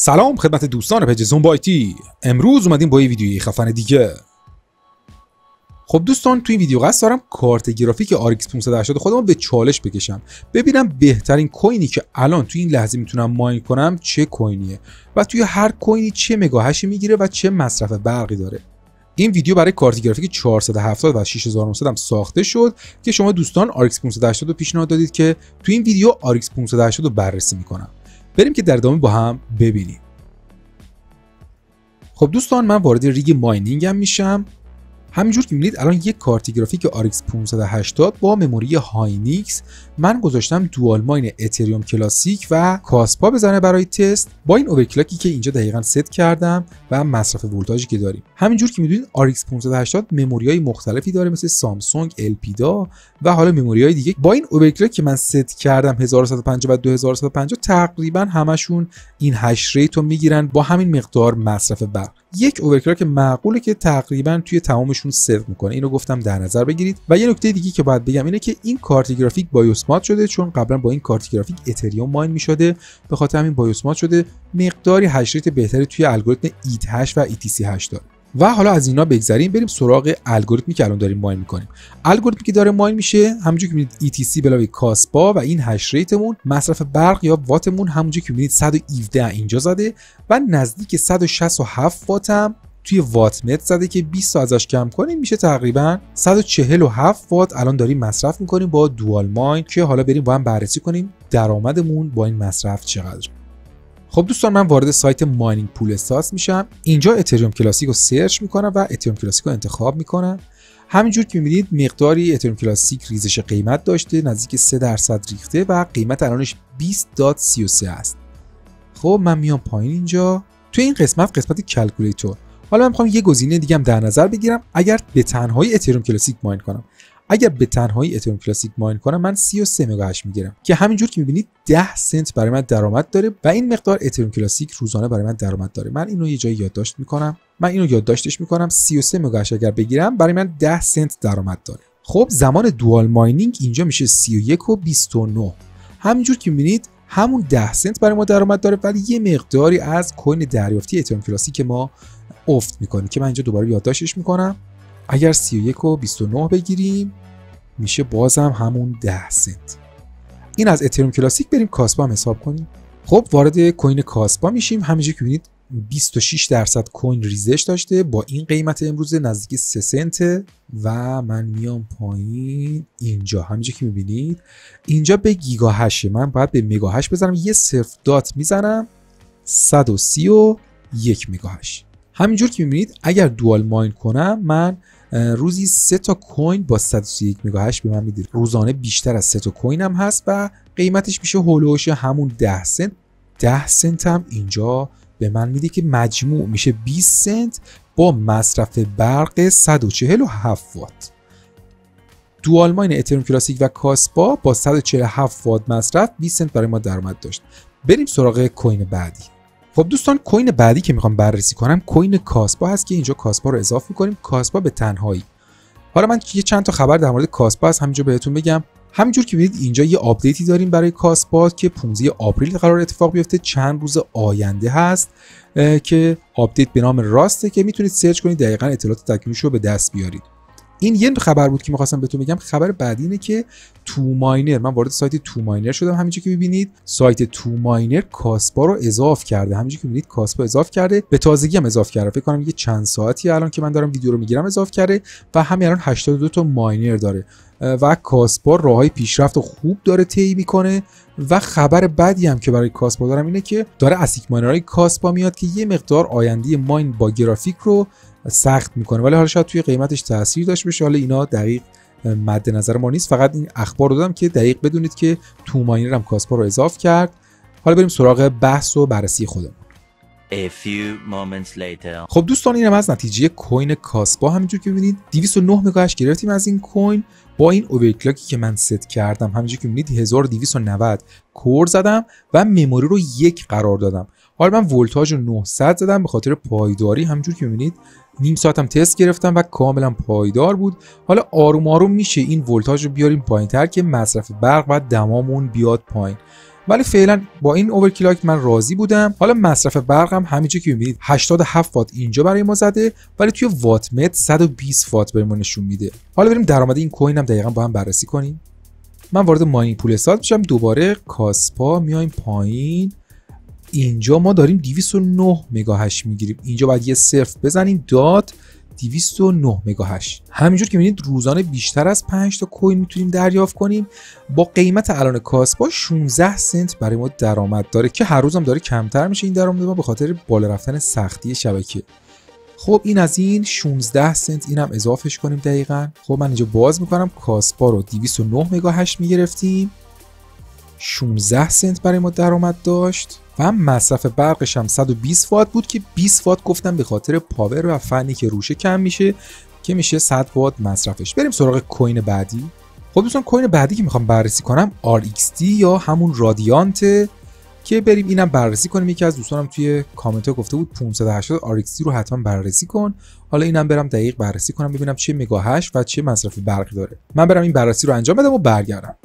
سلام خدمت دوستان پیج زومبا آیتی. امروز اومدیم با یه ویدیوی خفن دیگه. خب دوستان، تو این ویدیو قصد دارم کارت گرافیک RX 580 خودمو به چالش بکشم، ببینم بهترین کوینی که الان تو این لحظه میتونم ماین کنم چه کوینیه و توی هر کوینی چه مگاهشی میگیره و چه مصرف برقی داره. این ویدیو برای کارت گرافیک 470 و 6900 هم ساخته شد که شما دوستان RX 580 رو پیشنهاد دادید که تو این ویدیو RX 580 رو بررسی میکنم. بریم که در ادامه با هم ببینیم. خب دوستان، من وارد ریگ ماینینگ هم میشم. همینجور که میبینید الان یک کارت گرافیک RX 580 با مموری هاینیکس من گذاشتم دوال ماین اتریوم کلاسیک و کاسپا بزنه برای تست با این اوورکلاکی که اینجا دقیقاً ست کردم و مصرف ولتاژی که داریم. همینجور که میدونید RX 580 مموری‌های مختلفی داره مثل سامسونگ الپیدا و حالا مموری‌های دیگه. با این اوورکلاک که من ست کردم 1150 و 2150 تقریبا همشون این هش ریت رو میگیرن با همین مقدار مصرف برق. یک اوورکلاک معقوله که تقریبا توی تمامشون صرف میکنه. اینو گفتم در نظر بگیرید. و یه نکته دیگه که باید بگم اینه که این کارت گرافیک بایوس مات شده، چون قبلا با این کارت گرافیک اتریوم ماین میشده، به خاطر همین بایوس مات شده. مقداری هش ریت بهتری توی الگوریتم ایت هش و ETC هش داره. و حالا از اینا بگذریم، بریم سراغ الگوریتمی که الان داریم ماین میکنیم. الگوریتمی که داره ماین میشه همونجوری که میبینید ETC به علاوه کاسپا و این هش ریتمون، مصرف برق یا واتمون همونجوری که میبینید 117 اینجا زده و نزدیک 167 وات هم توی وات متر زده که 20 تا ازش کم کنیم میشه تقریبا 147 وات الان داریم مصرف میکنیم با دوال ماین، که حالا بریم با هم بررسی کنیم درآمدمون با این مصرف چقدر. خب دوستان، من وارد سایت ماینینگ پول استارز میشم. اینجا اتریوم کلاسیک رو سرچ میکنم و اتریوم کلاسیک رو انتخاب میکنم. همینجور که میبینید مقداری اتریوم کلاسیک ریزش قیمت داشته، نزدیک 3% ریخته و قیمت الانش 20.33 است. خب من میام پایین اینجا توی این قسمت کلکولیتور. حالا من میخوام یه گزینه دیگه هم در نظر بگیرم. اگر به تنهایی اتریوم کلاسیک ماین کنم، من 33 مگاهش میگیرم که همینجور که میبینید 10 سنت برای من درآمد داره و این مقدار اتریوم کلاسیک روزانه برای من درآمد داره. من اینو یه جایی یادداشت میکنم. 33 مگاهش اگر بگیرم برای من 10 سنت درآمد داره. خب زمان دوال ماینینگ اینجا میشه 31 و 29. همینجور که میبینید همون 10 سنت برای ما درآمد داره، ولی یه مقداری از کوین دریافتی اتریوم کلاسیک ما افت میکنه که من اینجا دوباره یادداشتش میکنم. اگر 31 و 29 بگیریم میشه بازم همون 10 سنت. این از اتریوم کلاسیک. بریم کاسپا هم حساب کنیم. خب وارد کوین کاسپا میشیم. همینجوری که ببینید 26% کوین ریزش داشته با این قیمت امروز نزدیک 3 سنت و من میام پایین اینجا. همینجوری که میبینید اینجا به گیگا هشه، من باید به مگا هش بزنم. یه صفر دات میزنم 131 مگا هش. همینجور که میبینید اگر دوال ماین کنم من روزی 3 تا کوین با 131 مگا هش به من میده. روزانه بیشتر از 3 تا کوین هم هست و قیمتش میشه هولوش همون 10 سنت. 10 سنت هم اینجا به من میده که مجموع میشه 20 سنت با مصرف برق 147 وات. دوال ماین اتریوم کلاسیک و کاسپا با 147 وات مصرف 20 سنت برای ما درآمد داشت. بریم سراغ کوین بعدی. خب دوستان، کوین بعدی که میخوام بررسی کنم کوین کاسپا هست که اینجا کاسپا رو اضافه میکنیم. کاسپا به تنهایی. حالا من یه چند تا خبر در مورد کاسپا هست همینجا بهتون بگم. همینجور که میبینید اینجا یه آپدیتی داریم برای کاسپا که 15 آپریل قرار اتفاق بیفته، چند روز آینده هست که آپدیت به نام راسته که میتونید سرچ کنید دقیقاً اطلاعات تکمیلیش رو به دست بیارید. این یه خبر بود که می‌خواستم بهتون بگم. خبر بعدی اینه که تو ماینر، من وارد سایت تو ماینر شدم. همینجوری که می‌بینید سایت تو ماینر کاسپا رو اضافه کرده. همینجوری که می‌بینید کاسپا اضافه کرده، به تازگی هم اضافه کرده. فکر کنم یه چند ساعتی الان که من دارم ویدیو رو میگیرم اضافه کرده و همین الان 82 تا ماینر داره و کاسپا راههای پیشرفت خوب داره طی می‌کنه. و خبر بعدی هم که برای کاسپا دارم اینه که داره اسیک ماینرهای کاسپا میاد که یه مقدار آینده ماین با گرافیک رو سخت میکنه، ولی حالا شاید توی قیمتش تاثیر داشته باشه. حالا اینا دقیق مد نظر ما نیست، فقط این اخبار رو دادم که دقیق بدونید که تو ماینر هم کاسپا رو اضافه کرد. حالا بریم سراغ بحث و بررسی خودمون. خب دوستان، اینم از نتیجه کوین کاسپا. همینجور که می‌بینید 209 مگا هش گرفتیم از این کوین با این اوورکلاکی که من ست کردم. همینجور که می‌بینید 1290 کور زدم و مموری رو 1 قرار دادم. حالا من ولتاژ رو 900 زدم به خاطر پایداری. همینجور که می‌بینید نیم ساعتم تست گرفتم و کاملا پایدار بود. حالا آروم آروم میشه این ولتاژ رو بیاریم پایین‌تر که مصرف برق و دمامون بیاد پایین. ولی فعلا با این اوورکلاک من راضی بودم. حالا مصرف برقم همینجوری که میبینید 87 وات اینجا برای ما زده، ولی توی وات متر 120 وات برای ما نشون میده. حالا بریم درآمد این کوین هم دقیقاً با هم بررسی کنیم. من وارد ماینینگ پول استارت میشم، دوباره کاسپا میایم پایین. اینجا ما داریم 209 مگا هش میگیریم. اینجا باید یه صفر بزنیم، داد 209 مگا هش. همینجور که میبینید روزانه بیشتر از 5 تا کوین میتونیم دریافت کنیم. با قیمت الان کاسپا 16 سنت برای ما درآمد داره که هر روزم داره کمتر میشه این درآمد ما به خاطر بالا رفتن سختی شبکه. خب این از این 16 سنت اینم اضافهش کنیم دقیقاً. خب من اینجا باز میکنم، کاسپا رو 209 مگا هش میگرفتیم، 16 سنت برای ما درآمد داشت و مصرف برقش هم 120 وات بود که 20 وات گفتم به خاطر پاور و فنی که روشه کم میشه که میشه 100 وات مصرفش. بریم سراغ کوین بعدی. خب دوستان کوین بعدی که میخوام بررسی کنم RXD یا همون رادیانت که بریم اینم بررسی کنیم. یکی از دوستانم توی کامنت ها گفته بود 580 RXD رو حتما بررسی کن. حالا اینم برم دقیق بررسی کنم ببینم چه مگا هش و چه مصرف برقی داره. من برم این بررسی رو انجام بدم و برگردم.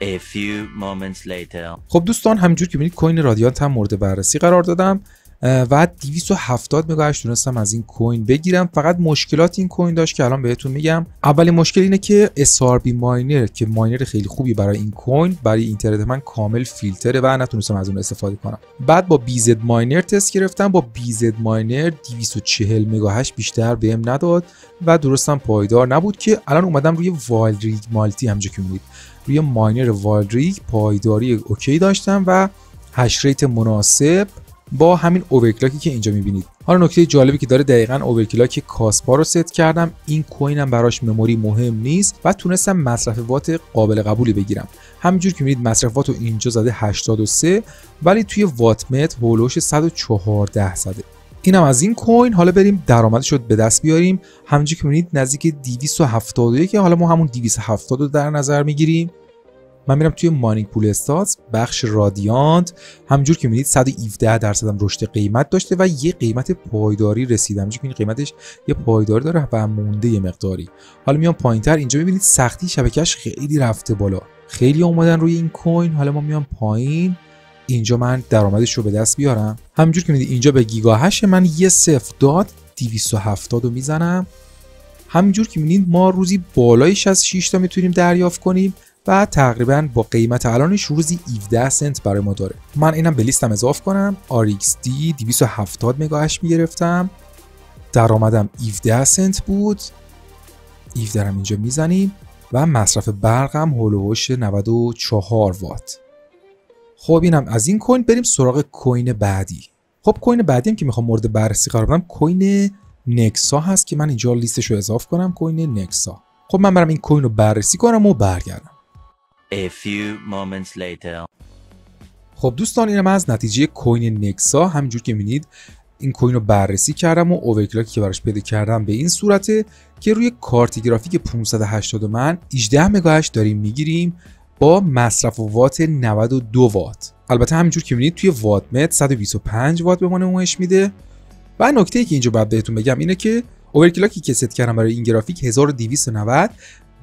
A few moments later. خب دوستان همینجور که میبینید کوین رادیانت هم مورد بررسی قرار دادم و 270 مگا هش تونستم از این کوین بگیرم. فقط مشکلات این کوین داشت که الان بهتون میگم. اولین مشکل اینه که SRB ماینر که ماینر خیلی خوبی برای این کوین، برای اینترنت من کامل فیلتره و نتونستم از اون استفاده کنم. بعد با BZ ماینر تست گرفتم، با BZ ماینر 240 مگا هش بیشتر بهم نداد و درستم پایدار نبود که الان اومدم روی وایلد ریگ مالتی همونجوری که میبینید روی ماینر وایلد ریگ پایداری اوکی داشتم و هش ریت مناسب با همین اوورکلاکی که اینجا میبینید. حالا نکته جالبی که داره دقیقاً اوورکلاک کاسپا رو ست کردم. این کوین هم براش مموری مهم نیست و تونستم مصرف وات قابل قبولی بگیرم. همینجور که میبینید مصرف وات رو اینجا زده 83 ولی توی وات متر هولوش 114 زده. اینم از این کوین. حالا بریم درآمدش رو به دست بیاریم. همونجوری که میبینید نزدیک 271 که حالا ما همون 270 رو در نظر میگیریم. من میرم توی ماینینگ پول استارت بخش رادیانت. همونجور که میبینید 117% هم رشد قیمت داشته و یه قیمت پایداری رسیدم. همونجوری که این قیمتش یه پایداری داره و مونده یه مقداری. حالا میام پایینتر، اینجا میبینید سختی شبکهش خیلی رفته بالا. خیلی اومدن روی این کوین. حالا ما میام پایین، اینجا من درآمدش رو به دست بیارم. همونجور که میبینید اینجا به گیگا هش من یه صفر داد 270 رو میزنم. همونجور که میبینید ما روزی بالای 66 تا میتونیم دریافت کنیم و تقریبا با قیمت الانش روزی 17 سنت برای ما داره. من اینم به لیستم اضافه کنم. RXD 270 مگا هش میگرفتم، درآمدم 17 سنت بود. 17 هم اینجا میزنیم و مصرف برقم هولوش 94 وات. خب اینم از این کوین. بریم سراغ کوین بعدی. خب کوین بعدی هم که میخوام مورد بررسی قرار بدم کوین نکسا هست که من اینجا لیستش رو اضافه کنم. کوین نکسا. خب من برم این کوین رو بررسی کنم و برگردم. A few moments later. خب دوستان اینم از نتیجه کوین نکسا. همینجور که میبینید این کوین رو بررسی کردم و اوورکلاکی که براش پیدا کردم به این صورته که روی کارت گرافیک 580 من 18 مگا هش داریم میگیریم با مصرف وات 92 وات. البته همینجور که میبینید توی وات متر 125 وات به ما نمایش میده. و نکته‌ای که اینجا باید بهتون بگم اینه که اوورکلاکی که ست کردم برای این گرافیک 1290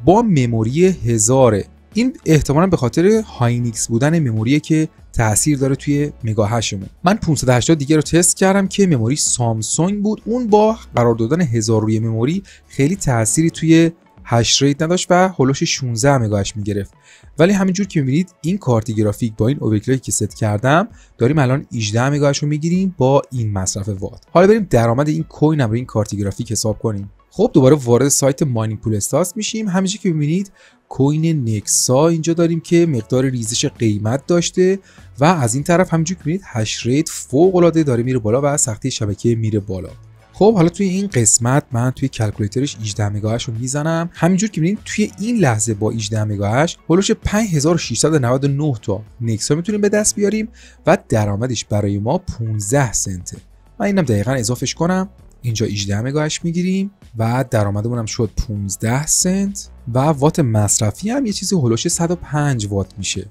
با مموری 1000. این احتمالاً به خاطر هاینیکس بودن مموریه که تاثیر داره توی مگا هشمون. من 580 دیگه رو تست کردم که مموری سامسونگ بود. اون با قرار دادن 1000 روی مموری خیلی تأثیری توی هش ریت نداشت و هولوش 16 مگا هش میگرفت. ولی همینجور که میبینید این کارت گرافیک با این اوورکلاکی که ست کردم داریم الان 18 مگا هش رو میگیریم با این مصرف وات. حالا بریم درآمد این کوین رو این کارت گرافیک حساب کنیم. خب دوباره وارد سایت ماینینگ پول استارت میشیم. همینجوری که میبینید کوین نکسا اینجا داریم که مقدار ریزش قیمت داشته و از این طرف همینجوری که میبینید هش ریت فوق العاده داره میره بالا و سختی شبکه میره بالا. خب حالا توی این قسمت من توی کلکولیترش 18 مگا هش رو میزنم. همینجور که میبینید توی این لحظه با 18 مگا هش هولوش 5699 تا نکسا میتونیم به دست بیاریم و درآمدش برای ما 15 سنته. من اینم دقیقاً اضافهش کنم. اینجا 18 مگا هش میگیریم و درآمدمون هم شد 15 سنت و وات مصرفی هم یه چیزی هولوش 105 وات میشه.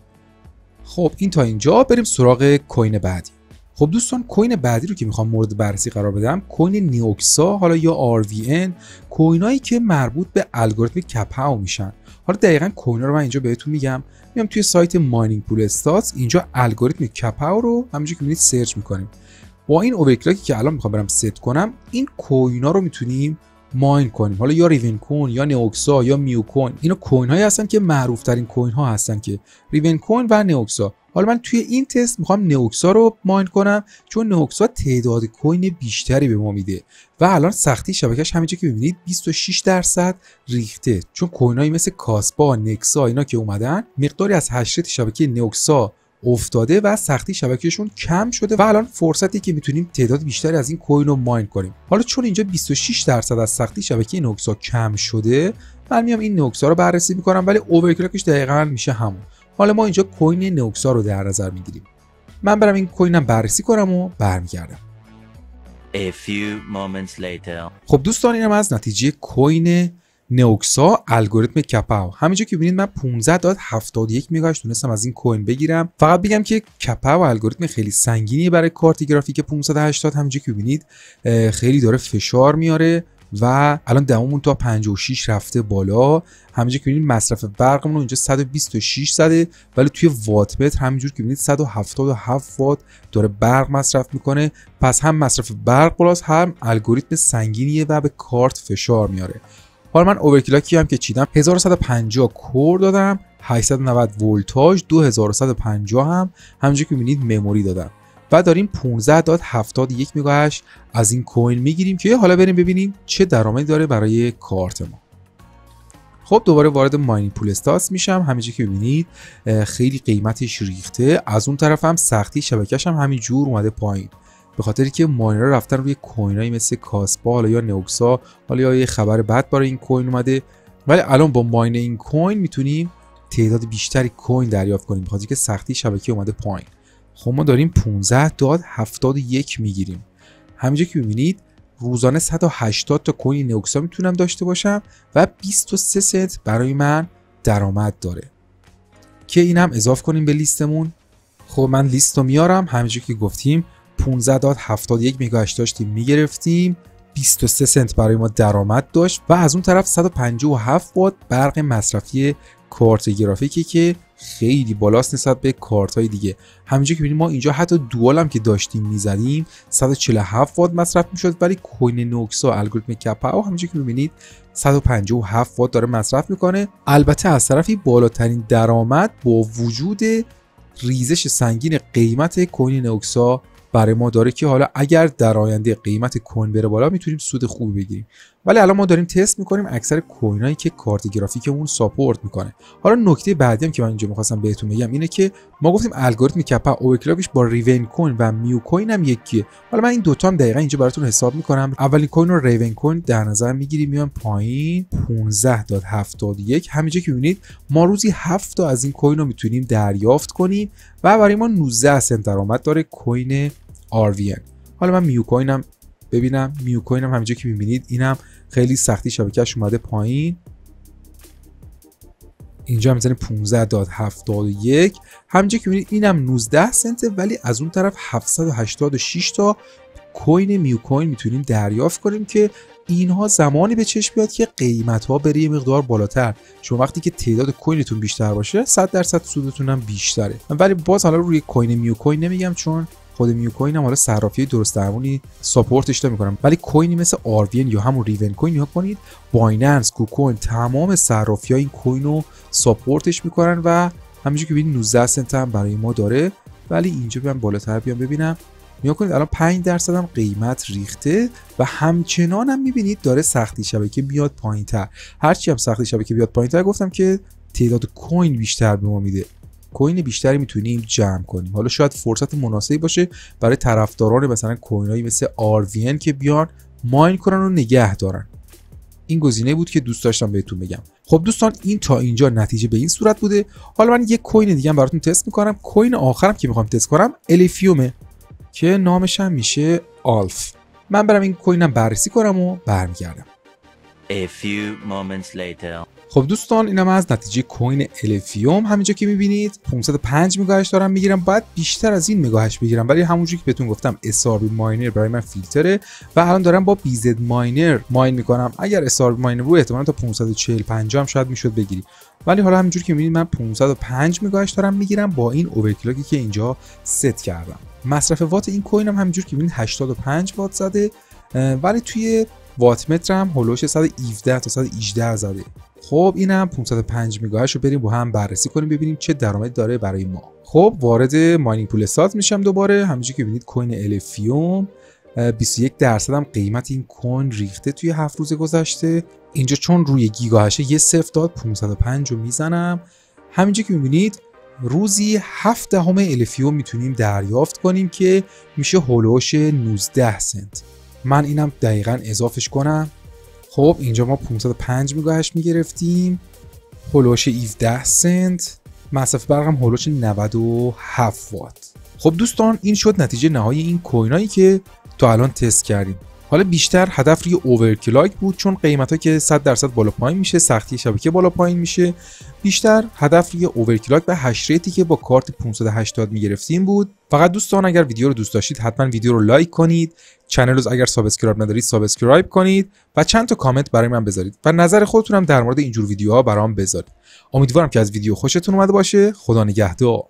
خب این تا اینجا. بریم سراغ کوین بعدی. خب دوستان کوین بعدی رو که میخوام مورد بررسی قرار بدم کوین نیوکسا، حالا یا RVN، کوینایی که مربوط به الگوریتم کپاو میشن. حالا دقیقاً کوینا رو من اینجا بهتون میگم. میام توی سایت ماینینگ پول استاتس، اینجا الگوریتم کپاو رو همونجوری که میبینید سرچ میکنیم. با این اوورکلاکی که الان میخوام برم ست کنم، این کوینا رو میتونیم ماین کنیم. حالا یا ریون کوین یا نیوکسا یا میو کوین، اینا کوین هایی هستن که معروف ترین کوین ها هستن که ریون کوین و نیوکسا. حالا من توی این تست میخوام نیوکسا رو ماین کنم چون نیوکسا تعداد کوین بیشتری به ما میده و الان سختی شبکهش همینجا که میبینید 26% ریخته، چون کوینایی مثل کاسپا، نکسا اینا که اومدن مقداری از هش ریت شبکه نیوکسا افتاده و سختی شبکهشون کم شده و الان فرصتی که میتونیم تعداد بیشتری از این کوین رو ماین کنیم. حالا چون اینجا 26% از سختی شبکه نیوکسا کم شده، من میام این نیوکسا رو بررسی میکنم، ولی اوورکلاکش دقیقاً میشه همون. حالا ما اینجا کوین نیوکسا رو در نظر میگیریم. من برم این کوینم بررسی کنم و برمیگردم. A few moments later. خب دوستان اینم از نتیجه کوین نیوکسا الگوریتم کپاو. همینجا که ببینید من 15.71 مگاهش تونستم از این کوین بگیرم. فقط بگم که کپاو الگوریتم خیلی سنگینیه برای کارت گرافیک 580. همینجا که ببینید خیلی داره فشار میاره و الان دممون تا 56 رفته بالا. همینجا که ببینید مصرف برقمون رو اینجا 126 زده، ولی توی وات متر همینجور که ببینید 177 وات داره برق مصرف میکنه. پس هم مصرف برق بالاست، هم الگوریتم سنگینیه و به کارت فشار میاره. حالا من اوورکلاکی هم که چیدم 1150 کور دادم، 890 ولتاژ، 2150 هم همونجوری که می‌بینید مموری دادم و داریم 15.71 مگاهش از این کوین میگیریم که حالا بریم ببینیم چه درآمدی داره برای کارت ما. خب دوباره وارد ماینینگ پول استاتس میشم. همینجوری که می‌بینید خیلی قیمتش ریخته، از اون طرف هم سختی شبکه‌ش هم همین جور اومده پایین، به خاطری که ماینرها رفتن روی کوینایی مثل کاسپا حالا یا نیوکسا. حالا یا یه خبر بد برای این کوین اومده، ولی الان با ماین این کوین میتونیم تعداد بیشتری کوین دریافت کنیم به خاطری که سختی شبکه اومده پایین. خب ما داریم 15.71 میگیریم. همینجا که میبینید روزانه 180 تا کوین نیوکسا میتونم داشته باشم و 23 سنت برای من درآمد داره که اینم اضافه کنیم به لیستمون. خب من لیست رو میارم. همینجا که گفتیم 15.71 مگاهش داشتیم میگرفتیم، 23 سنت برای ما درآمد داشت و از اون طرف 157 وات برق مصرفی کارت گرافیکی که خیلی بالاست نسبت به کارت های دیگه. همینجا که ببینید ما اینجا حتی دوال هم که داشتیم میزدیم 147 وات مصرف میشد، ولی کوین نیوکسا الگوریتم کپاو همینجا که ببینید 157 وات داره مصرف میکنه. البته از طرفی بالاترین درآمد با وجود ریزش سنگین قیمت کوین نیوکسا برای ما داره که حالا اگر در آینده قیمت کوین بره بالا میتونیم سود خوبی بگیریم. ولی الان ما داریم تست میکنیم اکثر کوینایی که کارت گرافیکمون ساپورت میکنه. حالا نکته بعدی هم که من اینجا میخواستم بهتون بگم اینه که ما گفتیم الگوریتم کپا اوورکلاکش با ریون کوین و میو کوین هم یکیه. حالا من این دوتا هم دقیقاً اینجا براتون حساب میکنم. اولین کوین رو ریون کوین در نظر میگیریم، میام پایین 15.71. همینجا که میبینید ما روزی 7 تا از این کوین رو میتونیم دریافت کنیم و برای ما 19 سنت درآمد داره کوین RVN. حالا من میو کوینم ببینم. میو کوینم همینجا که میبینید اینم خیلی سختی شبکهش اومده پایین. اینجا میزنه 15.71. همینجا که میبینید اینم 19 سنته، ولی از اون طرف 786 تا کوین میو کوین میتونیم دریافت کنیم که اینها زمانی به چشم بیاد که قیمت ها بره یه مقدار بالاتر. شما وقتی که تعداد کوینتون بیشتر باشه 100% سودتون هم بیشتره. ولی باز حالا روی کوین میو کوین نمیگم چون خود میو کوین هم حالا صرافی درست درمونی ساپورتش نمی‌کنم، ولی کوینی مثل RVN یا همون ریون کوین یا کنید بایننس، کوکوین، تمام صرافی‌ها این کوین رو ساپورتش میکنن و همینجوری که ببینید 19 سنت هم برای ما داره. ولی اینجا بیام بالاتر بیام ببینم، نگاه کنید الان 5% هم قیمت ریخته و همچنان هم میبینید داره سختی شبکه بیاد پایین‌تر. هرچی هم سختی شبکه بیاد پایین‌تر گفتم که تعداد کوین بیشتر به ما میده، کوین بیشتری میتونیم جمع کنیم. حالا شاید فرصت مناسبی باشه برای طرفداران مثلا کوینایی مثل RVN که بیان ماین کنن و نگه دارن. این گزینه بود که دوست داشتم بهتون بگم. خب دوستان این تا اینجا نتیجه به این صورت بوده. حالا من یک کوین دیگه هم براتون تست میکنم. کوین آخرم که میخوام تست کنم الیفیومه که نامش هم میشه آلف. من برم این کوینم بررسی کنم و برمیگردم. A few moments later. خب دوستان اینم از نتیجه کوین الفیوم. همینجا که میبینید 505 مگاهش دارم میگیرم، باید بیشتر از این مگاهش بگیرم، ولی همونجوری که بهتون گفتم SRB ماینر برای من فیلتره و الان دارم با BZ ماینر ماین میکنم. اگر SRB ماینر بود احتمالاً تا 540 50 هم شاید میشد بگیری، ولی حالا همینجوری که میبینید من 505 مگاهش دارم میگیرم با این اوورکلاکی که اینجا ست کردم. مصرف وات این کوین هم همینجوری که میبینید 85 وات زده، ولی توی وات متر هم هولوش 117 تا 118 زده. خب اینم 505 مگاهش رو بریم با هم بررسی کنیم ببینیم چه درآمدی داره برای ما. خب وارد ماینینگ پول سات میشم دوباره. همونجوری که ببینید کوین الفیوم 21% هم قیمت این کوین ریخته توی 7 روز گذشته. اینجا چون روی گیگاهشه یه صفر داد 505 رو میزنم. همینجا که میبینید روزی 7 دهم الفیوم میتونیم دریافت کنیم که میشه هولوش 19 سنت. من اینم دقیقاً اضافش کنم. خب اینجا ما 505 مگاهش میگرفتیم، هولوش 17 سنت، مصرف برق هم هولوش 97 وات. خب دوستان این شد نتیجه نهایی این کوینایی که تا الان تست کردیم. حالا بیشتر هدف روی اوورکلاک بود، چون قیمتا که 100% بالا پایین میشه، سختی شبکه بالا پایین میشه. بیشتر هدف روی اوورکلاک و هش ریتی که با کارت 580 میگرفتیم بود. فقط دوستان اگر ویدیو رو دوست داشتید حتما ویدیو رو لایک کنید، چنل رو اگر سابسکرایب ندارید سابسکرایب کنید و چند تا کامنت برای من بذارید و نظر خودتون هم در مورد اینجور ویدیوها برام بذارید. امیدوارم که از ویدیو خوشتون اومده باشه. خدا نگهدار.